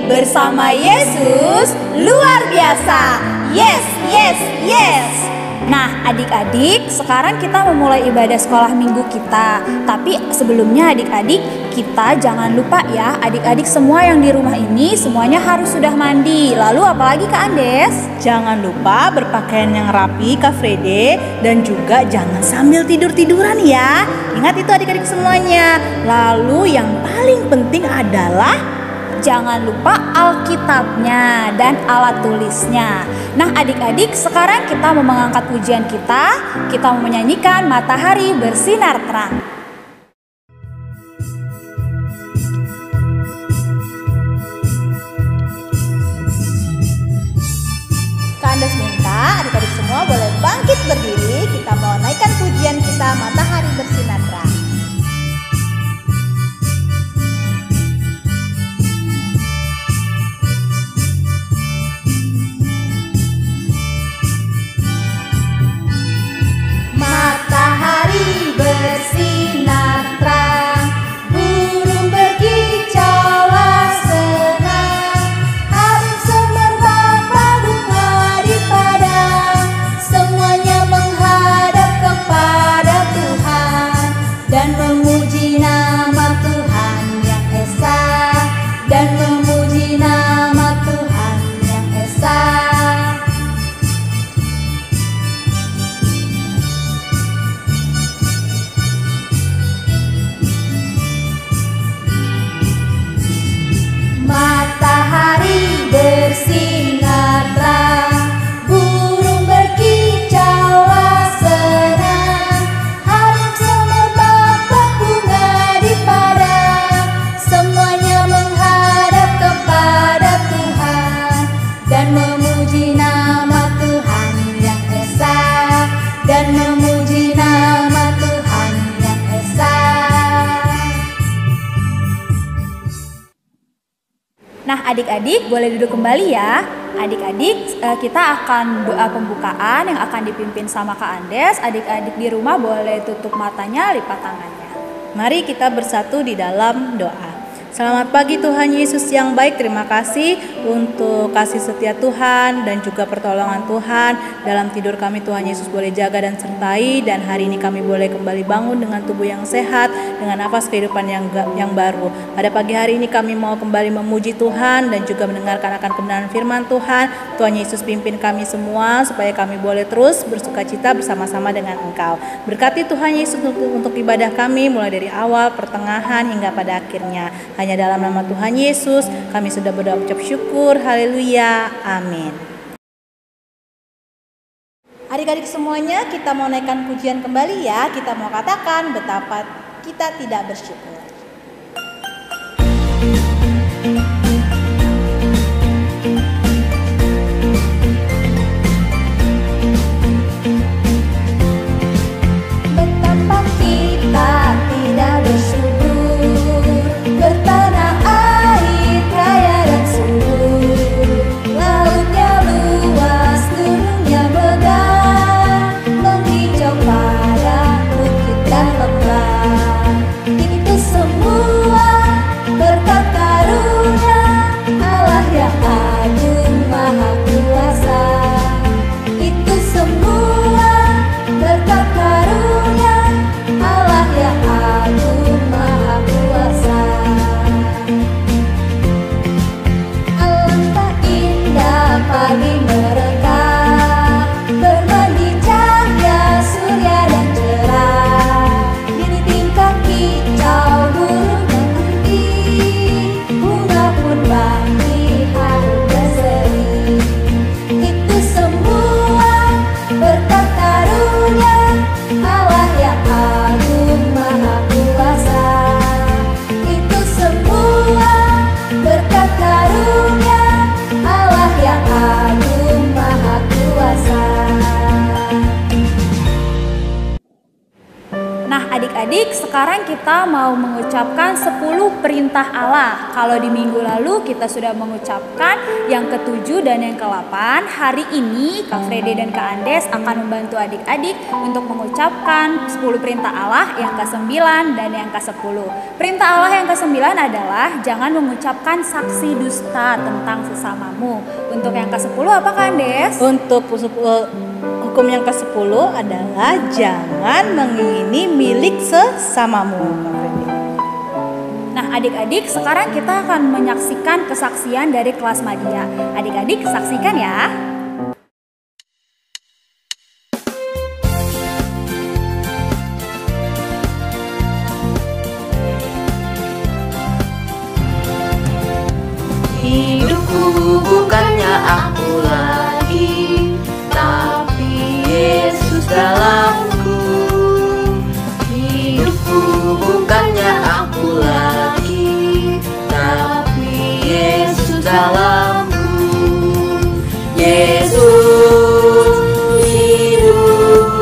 bersama Yesus luar biasa. Yes, yes, yes. Nah adik-adik, sekarang kita memulai ibadah sekolah minggu kita. Tapi sebelumnya adik-adik, kita jangan lupa ya, adik-adik semua yang di rumah ini semuanya harus sudah mandi. Lalu apalagi Kak Andes? Jangan lupa berpakaian yang rapi Kak Frede. Dan juga jangan sambil tidur-tiduran ya. Ingat itu adik-adik semuanya. Lalu yang paling penting adalah jangan lupa Alkitabnya dan alat tulisnya. Nah adik-adik, sekarang kita mau mengangkat pujian kita. Kita mau menyanyikan Matahari Bersinar Terang. Kak Andes minta adik-adik semua boleh bangkit berdiri. Kita mau naikkan pujian kita Matahari Bersinar Terang. Matahari bersinar terang, burung berkicaulah senang, harum semerbak bunga di padang, semuanya menghadap kepada Tuhan dan memuji nama Tuhan yang esa, dan memuji nama Tuhan yang esa. Matahari bersinar terang, burung berkicaulah senang, harum semerbak bunga di padang, semuanya menghadap kepada Tuhan dan memuji nama Tuhan yang esa, dan memuji nama Tuhan yang esa. Nah adik-adik boleh duduk kembali ya. Adik-adik kita akan doa pembukaan yang akan dipimpin sama Kak Andes. Adik-adik di rumah boleh tutup matanya, lipat tangannya. mari kita bersatu di dalam doa. Selamat pagi Tuhan Yesus yang baik, terima kasih untuk kasih setia Tuhan dan juga pertolongan Tuhan. Dalam tidur kami Tuhan Yesus boleh jaga dan sertai, dan hari ini kami boleh kembali bangun dengan tubuh yang sehat, dengan nafas kehidupan yang baru. Pada pagi hari ini kami mau kembali memuji Tuhan dan juga mendengarkan akan kebenaran firman Tuhan. Tuhan Yesus pimpin kami semua supaya kami boleh terus bersukacita bersama-sama dengan Engkau. Berkati Tuhan Yesus untuk ibadah kami mulai dari awal, pertengahan hingga pada akhirnya. Hanya dalam nama Tuhan Yesus kami sudah berdoa ucap syukur. Haleluya. Amin. Adik-adik semuanya, kita mau naikkan pujian kembali ya. Kita mau katakan betapa kita tidak bersyukur. Betapa kita tidak bersyukur, bertanah air kaya dan subur, lautnya luas, gunungnya megah, menghijau pada bukit dan lembah. Itu semua berkat karunia Allah yang agung maha kuasa. Itu semua berkat karunia Allah yang agung maha kuasa. Alangkah indah pagi mereka, bermandi cahaya surya dan cerah. Kini tingkah kicau burung yang tinggi, bunga pun wangi harum berseri. Itu semua berkat karunia Allah yang agung maha kuasa. Itu semua berkat karunia Allah yang agung maha kuasa. Nah, adik-adik, sekarang kita mau mengucapkan 10 perintah Allah. Kalau di minggu lalu kita sudah mengucapkan yang ke-7 dan yang ke-8, hari ini Kak Frede dan Kak Andes akan membantu adik-adik untuk mengucapkan 10 perintah Allah yang ke-9 dan yang ke-10. Perintah Allah yang ke-9 adalah jangan mengucapkan saksi dusta tentang sesamamu. Untuk yang ke-10 apa Kak Andes? Untuk hukum yang ke-10 adalah jangan mengingini milik sesamamu. Nah, adik-adik, sekarang kita akan menyaksikan kesaksian dari kelas Madya. Adik-adik, saksikan ya. Hidupku bukannya aku lagi, tapi Yesus dalamku. Hidupku bukannya aku lagi, tapi Yesus dalamku. Yesus hidup,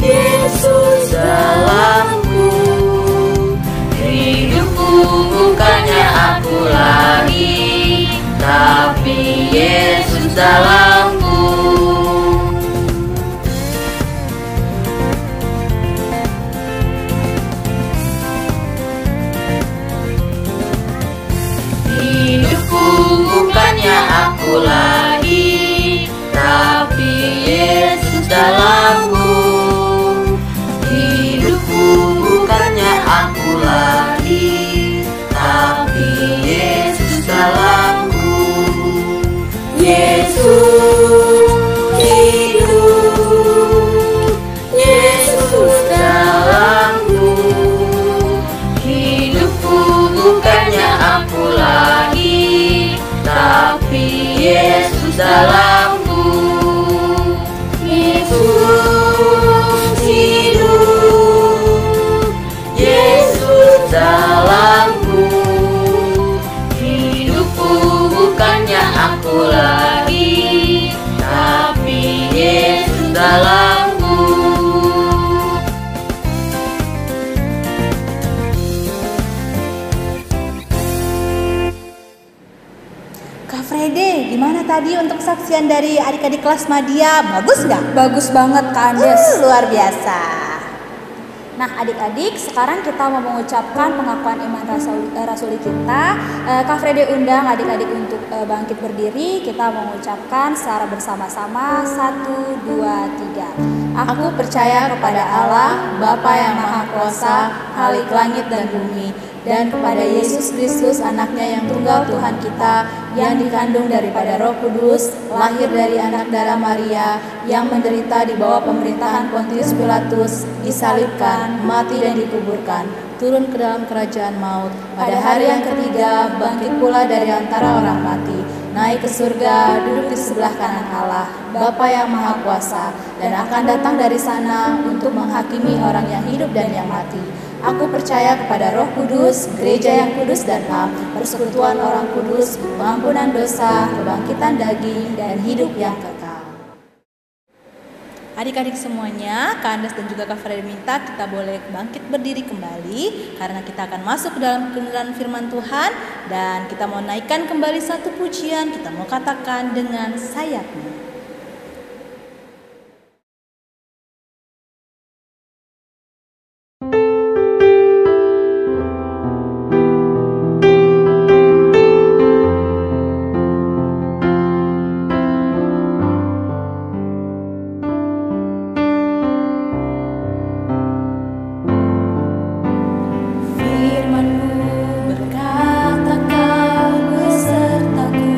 Yesus dalamku. Hidupku bukannya aku lagi, tapi Yesus dalamku. Hidupku bukannya aku lagi, tapi Yesus dalamku. Hidupku bukannya aku lagi, tapi Yesus dalamku. Yesus hidup, Yesus dalamku. Hidupku bukannya aku lagi, tapi Yesus dalamku. Yesus hidup, Yesus dalamku. Hidupku bukannya aku lagi, tapi Yesus dalamku. Kak Frede, gimana tadi untuk kesaksian dari adik-adik kelas Madya? Bagus nggak? Bagus banget Kak Andes. Luar biasa. Nah, adik-adik, sekarang kita mau mengucapkan pengakuan iman rasuli kita. Kak Frede undang adik-adik untuk bangkit berdiri. Kita mengucapkan secara bersama-sama 1, 2, 3. Aku percaya kepada Allah, Bapa yang Maha Kuasa, Khalik langit dan bumi, dan kepada Yesus Kristus, anaknya yang tunggal Tuhan kita, yang dikandung daripada Roh Kudus, lahir dari anak darah Maria, yang menderita di bawah pemerintahan Pontius Pilatus, disalibkan, mati dan dikuburkan, turun ke dalam kerajaan maut. Pada hari yang ketiga, bangkit pula dari antara orang mati, naik ke surga, duduk di sebelah kanan Allah, Bapa yang Maha Kuasa, dan akan datang dari sana untuk menghakimi orang yang hidup dan yang mati. Aku percaya kepada Roh Kudus, gereja yang kudus dan am, persekutuan orang kudus, pengampunan dosa, kebangkitan daging, dan hidup yang kekal. Adik-adik semuanya, Kak Andes dan juga Kak Frede minta kita boleh bangkit berdiri kembali, karena kita akan masuk ke dalam kebenaran firman Tuhan, dan kita mau naikkan kembali satu pujian. Kita mau katakan dengan sayapnya. Berkata kau besertaku,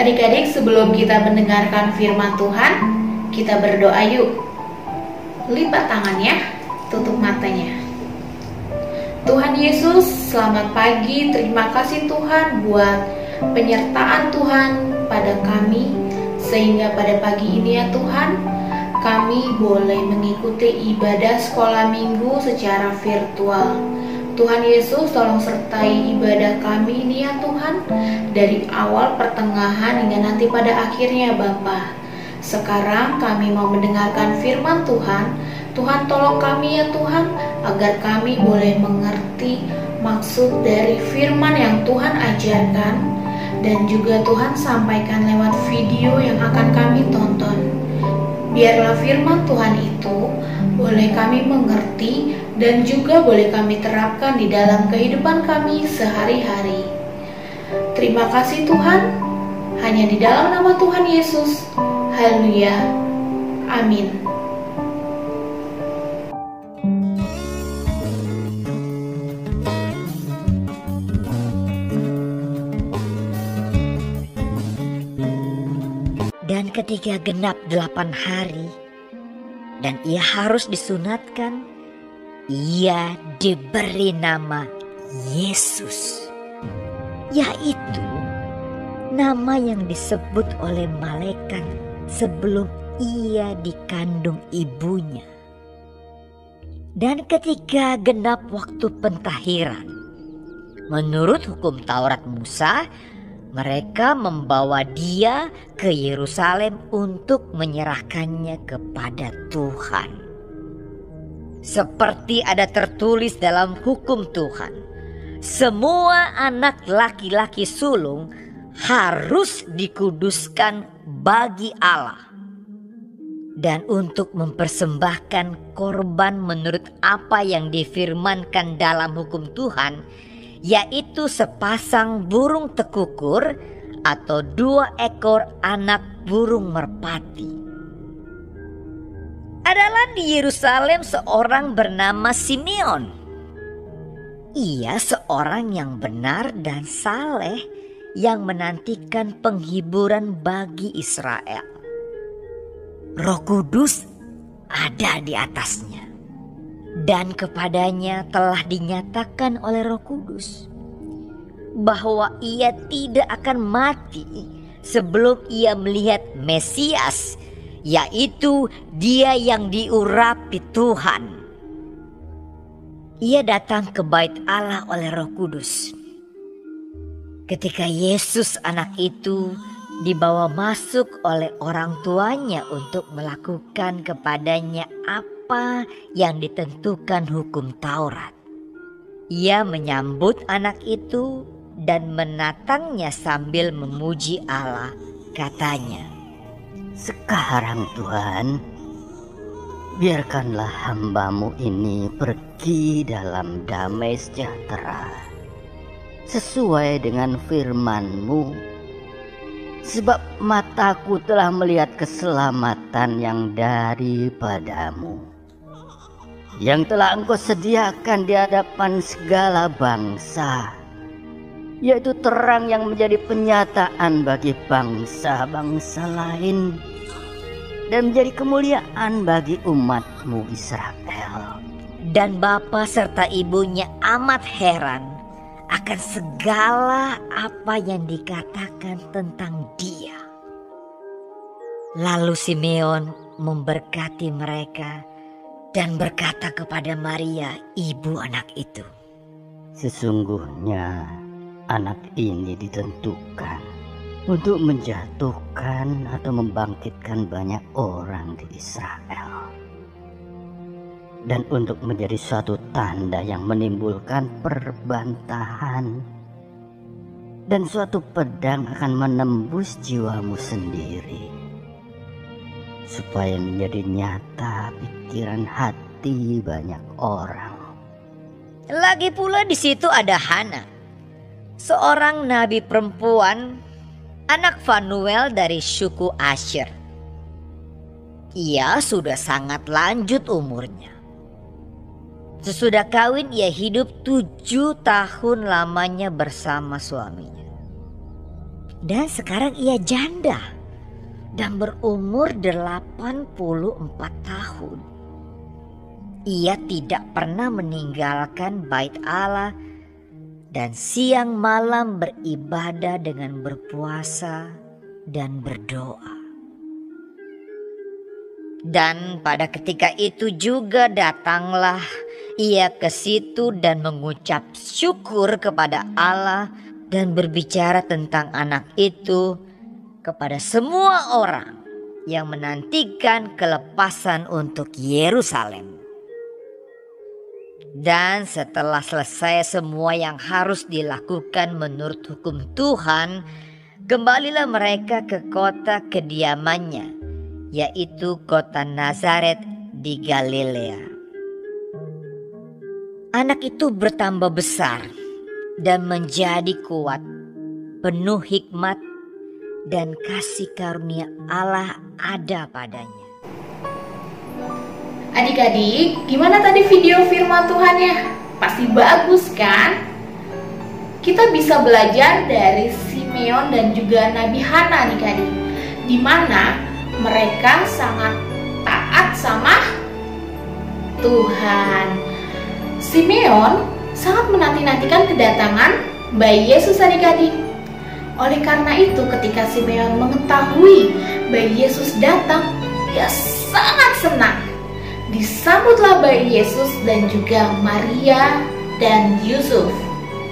Adik-adik, sebelum kita mendengarkan firman Tuhan, kita berdoa yuk. Lipat tangannya, tutup matanya. Tuhan Yesus, selamat pagi. Terima kasih Tuhan buat penyertaan Tuhan pada kami, sehingga pada pagi ini ya Tuhan, kami boleh mengikuti ibadah sekolah minggu secara virtual. Tuhan Yesus, tolong sertai ibadah kami ini ya Tuhan, dari awal, pertengahan, hingga nanti pada akhirnya Bapa. Sekarang kami mau mendengarkan firman Tuhan. Tuhan tolong kami ya Tuhan, agar kami boleh mengerti maksud dari firman yang Tuhan ajarkan, dan juga Tuhan sampaikan lewat video yang akan kami tonton. Biarlah firman Tuhan itu boleh kami mengerti dan juga boleh kami terapkan di dalam kehidupan kami sehari-hari. Terima kasih Tuhan, hanya di dalam nama Tuhan Yesus. Haleluya. Amin. Dan ketika genap 8 hari dan ia harus disunatkan, ia diberi nama Yesus, yaitu nama yang disebut oleh malaikat sebelum ia dikandung ibunya. Dan ketika genap waktu pentahiran, menurut hukum Taurat Musa, mereka membawa dia ke Yerusalem untuk menyerahkannya kepada Tuhan. Seperti ada tertulis dalam hukum Tuhan, semua anak laki-laki sulung harus dikuduskan bagi Allah. Dan untuk mempersembahkan korban menurut apa yang difirmankan dalam hukum Tuhan, yaitu sepasang burung tekukur atau 2 ekor anak burung merpati. Adalah di Yerusalem seorang bernama Simeon. Ia seorang yang benar dan saleh yang menantikan penghiburan bagi Israel. Roh Kudus ada di atasnya. Dan kepadanya telah dinyatakan oleh Roh Kudus bahwa ia tidak akan mati sebelum ia melihat Mesias, yaitu Dia yang diurapi Tuhan. Ia datang ke bait Allah oleh Roh Kudus. Ketika Yesus anak itu dibawa masuk oleh orang tuanya untuk melakukan kepadanya apa yang ditentukan hukum Taurat, ia menyambut anak itu dan menatangnya sambil memuji Allah. Katanya, "Sekarang Tuhan, biarkanlah hamba-Mu ini pergi dalam damai sejahtera, sesuai dengan firman-Mu. Sebab mataku telah melihat keselamatan yang daripada-Mu, yang telah Engkau sediakan di hadapan segala bangsa, yaitu terang yang menjadi penyataan bagi bangsa-bangsa lain, dan menjadi kemuliaan bagi umat-Mu Israel." Dan bapa serta ibunya amat heran akan segala apa yang dikatakan tentang dia. Lalu Simeon memberkati mereka dan berkata kepada Maria, ibu anak itu, "Sesungguhnya anak ini ditentukan untuk menjatuhkan atau membangkitkan banyak orang di Israel, dan untuk menjadi suatu tanda yang menimbulkan perbantahan, dan suatu pedang akan menembus jiwamu sendiri, supaya menjadi nyata pikiran hati banyak orang." Lagi pula di situ ada Hana, seorang nabi perempuan, anak Fanuel dari suku Asher. Ia sudah sangat lanjut umurnya. Sesudah kawin ia hidup 7 tahun lamanya bersama suaminya. Dan sekarang ia janda dan berumur 84 tahun. Ia tidak pernah meninggalkan bait Allah dan siang malam beribadah dengan berpuasa dan berdoa. Dan pada ketika itu juga datanglah ia ke situ dan mengucap syukur kepada Allah dan berbicara tentang anak itu kepada semua orang yang menantikan kelepasan untuk Yerusalem. Dan setelah selesai semua yang harus dilakukan menurut hukum Tuhan, kembalilah mereka ke kota kediamannya, yaitu kota Nazaret di Galilea. Anak itu bertambah besar dan menjadi kuat, penuh hikmat dan kasih karunia Allah ada padanya. Adik-adik, gimana tadi video firman Tuhannya? Pasti bagus kan? Kita bisa belajar dari Simeon dan juga Nabi Hana adik-adik, di mana mereka sangat taat sama Tuhan. Simeon sangat menanti-nantikan kedatangan bayi Yesus adik-adik. Oleh karena itu ketika Simeon mengetahui bayi Yesus datang, dia sangat senang. Disambutlah bayi Yesus dan juga Maria dan Yusuf.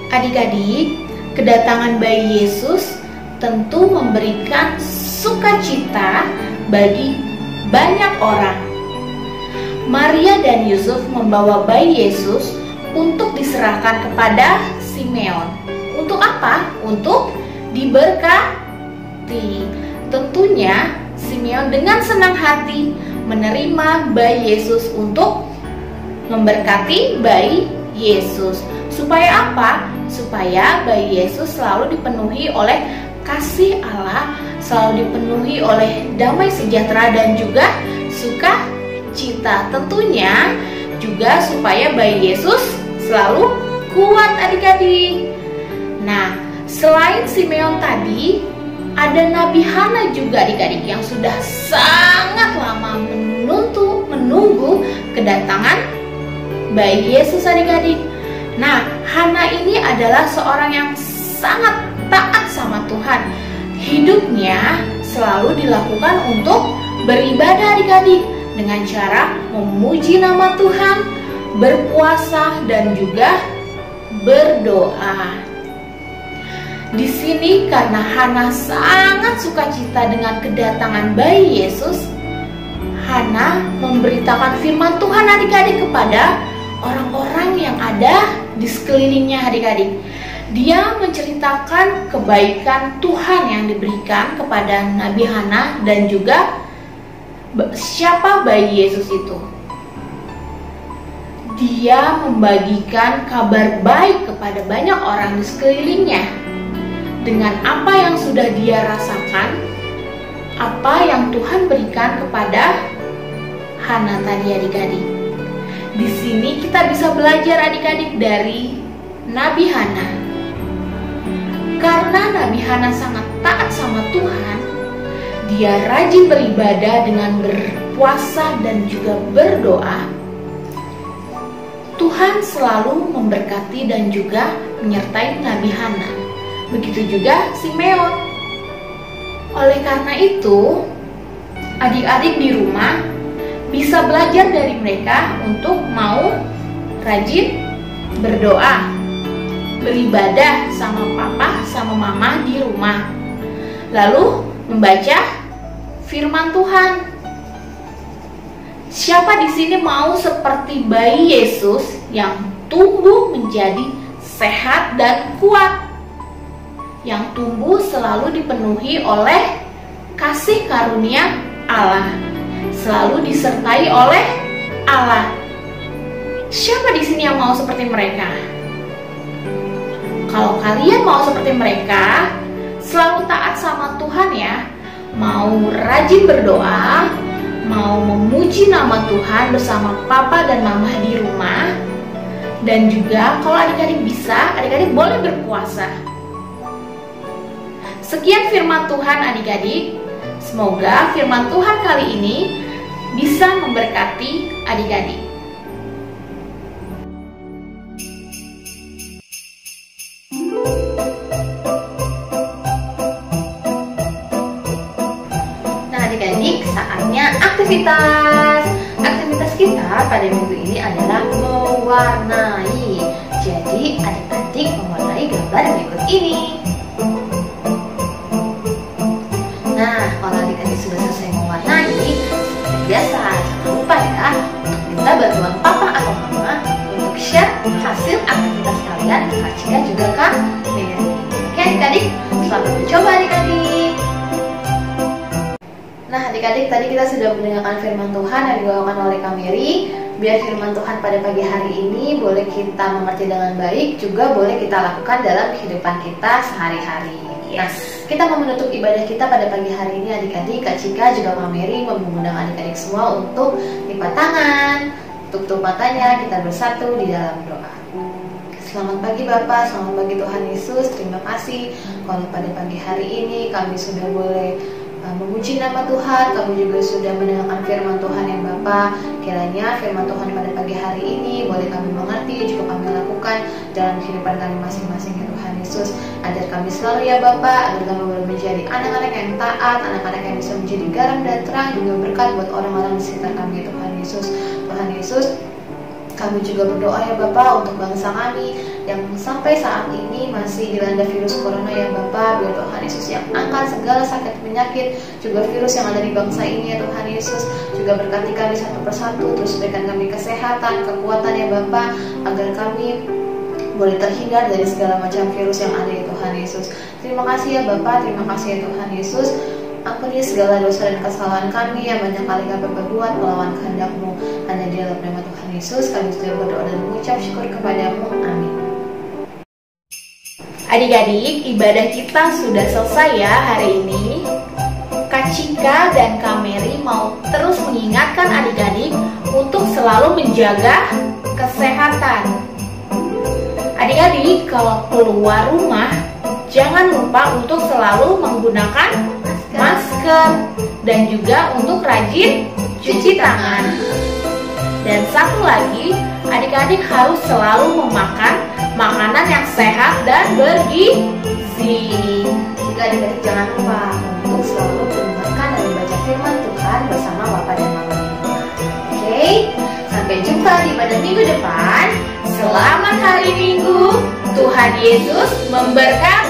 Adik-adik, kedatangan bayi Yesus tentu memberikan sukacita bagi banyak orang. Maria dan Yusuf membawa bayi Yesus untuk diserahkan kepada Simeon. Untuk apa? Untuk diberkati. Tentunya Simeon dengan senang hati menerima bayi Yesus untuk memberkati bayi Yesus. Supaya apa? Supaya bayi Yesus selalu dipenuhi oleh kasih Allah, selalu dipenuhi oleh damai sejahtera dan juga sukacita. Tentunya juga supaya bayi Yesus selalu kuat adik-adik. Nah, selain Simeon tadi, ada Nabi Hana juga adik-adik yang sudah sangat lama menunggu kedatangan bayi Yesus adik-adik. Nah, Hana ini adalah seorang yang sangat taat sama Tuhan. Hidupnya selalu dilakukan untuk beribadah adik-adik dengan cara memuji nama Tuhan, berpuasa dan juga berdoa. Di sini karena Hana sangat sukacita dengan kedatangan bayi Yesus, Hana memberitakan firman Tuhan adik-adik kepada orang-orang yang ada di sekelilingnya adik-adik. Dia menceritakan kebaikan Tuhan yang diberikan kepada Nabi Hana dan juga siapa bayi Yesus itu. Dia membagikan kabar baik kepada banyak orang di sekelilingnya. Dengan apa yang sudah dia rasakan, apa yang Tuhan berikan kepada Hana tadi adik-adik. Di sini kita bisa belajar adik-adik dari Nabi Hana. Karena Nabi Hana sangat taat sama Tuhan, dia rajin beribadah dengan berpuasa dan juga berdoa. Tuhan selalu memberkati dan juga menyertai Nabi Hana. Begitu juga Simeon. Oleh karena itu, adik-adik di rumah bisa belajar dari mereka untuk mau rajin berdoa, beribadah sama papa, sama mama di rumah. Lalu membaca firman Tuhan. Siapa di sini mau seperti bayi Yesus yang tumbuh menjadi sehat dan kuat? Yang tumbuh selalu dipenuhi oleh kasih karunia Allah, selalu disertai oleh Allah. Siapa di sini yang mau seperti mereka? Kalau kalian mau seperti mereka, selalu taat sama Tuhan ya, mau rajin berdoa, mau memuji nama Tuhan bersama papa dan mama di rumah, dan juga kalau adik-adik bisa, adik-adik boleh berpuasa. Sekian firman Tuhan adik-adik. Semoga firman Tuhan kali ini bisa memberkati adik-adik. Nah adik-adik, saatnya aktivitas. Aktivitas kita pada minggu ini adalah mewarnai. Jadi adik-adik mewarnai gambar berikut ini. Nah, kalau adik-adik sudah selesai mewarnai, seperti biasa, jangan lupa ya, minta bantuan papa atau mama untuk share hasil aktivitas kalian ke Kak Cika juga Kak Mary. Oke adik-adik, selamat mencoba adik-adik. Nah adik-adik, tadi kita sudah mendengarkan firman Tuhan yang dibawakan oleh Kak Mary. Biar firman Tuhan pada pagi hari ini boleh kita mengerti dengan baik, juga boleh kita lakukan dalam kehidupan kita sehari-hari. Nah, kita mau menutup ibadah kita pada pagi hari ini adik-adik. Kak Cika juga Kak Mary mengundang adik-adik semua untuk lipat tangan, tutup matanya, kita bersatu di dalam doa. Selamat pagi Bapak, selamat pagi Tuhan Yesus. Terima kasih kalau pada pagi hari ini kami sudah boleh memuji nama Tuhan, kami juga sudah mendengarkan firman Tuhan yang Bapa. Kiranya firman Tuhan pada pagi hari ini boleh kami mengerti, juga kami lakukan dalam kehidupan kami masing-masing ya Tuhan Yesus. Ajar kami selalu ya Bapa, agar kami boleh menjadi anak-anak yang taat, anak-anak yang bisa menjadi garam dan terang, juga berkat buat orang-orang di sekitar kami ya Tuhan Yesus. Tuhan Yesus, kami juga berdoa ya Bapa untuk bangsa kami yang sampai saat ini masih dilanda virus corona ya Bapa. Biar Tuhan Yesus yang angkat segala sakit penyakit, juga virus yang ada di bangsa ini ya Tuhan Yesus. Juga berkati kami satu persatu, terus berikan kami kesehatan, kekuatan ya Bapa, agar kami boleh terhindar dari segala macam virus yang ada ya Tuhan Yesus. Terima kasih ya Bapa, terima kasih ya Tuhan Yesus. Ampuni segala dosa dan kesalahan kami yang banyak kali kami berbuat melawan kehendak-Mu. Hanya di dalam nama Tuhan Yesus kami sudah berdoa dan mengucap syukur kepada-Mu. Amin. Adik-adik, ibadah kita sudah selesai ya hari ini. Kak Cika dan Kak Mary mau terus mengingatkan adik-adik untuk selalu menjaga kesehatan. Adik-adik, kalau keluar rumah jangan lupa untuk selalu menggunakan masker dan juga untuk rajin cuci tangan. Dan satu lagi, adik-adik harus selalu memakan makanan yang sehat dan bergizi. Juga adik-adik jangan lupa untuk selalu mendengarkan dan membaca firman Tuhan bersama Bapak dan Mama. Oke, sampai jumpa di pada minggu depan. Selamat hari Minggu. Tuhan Yesus memberkati.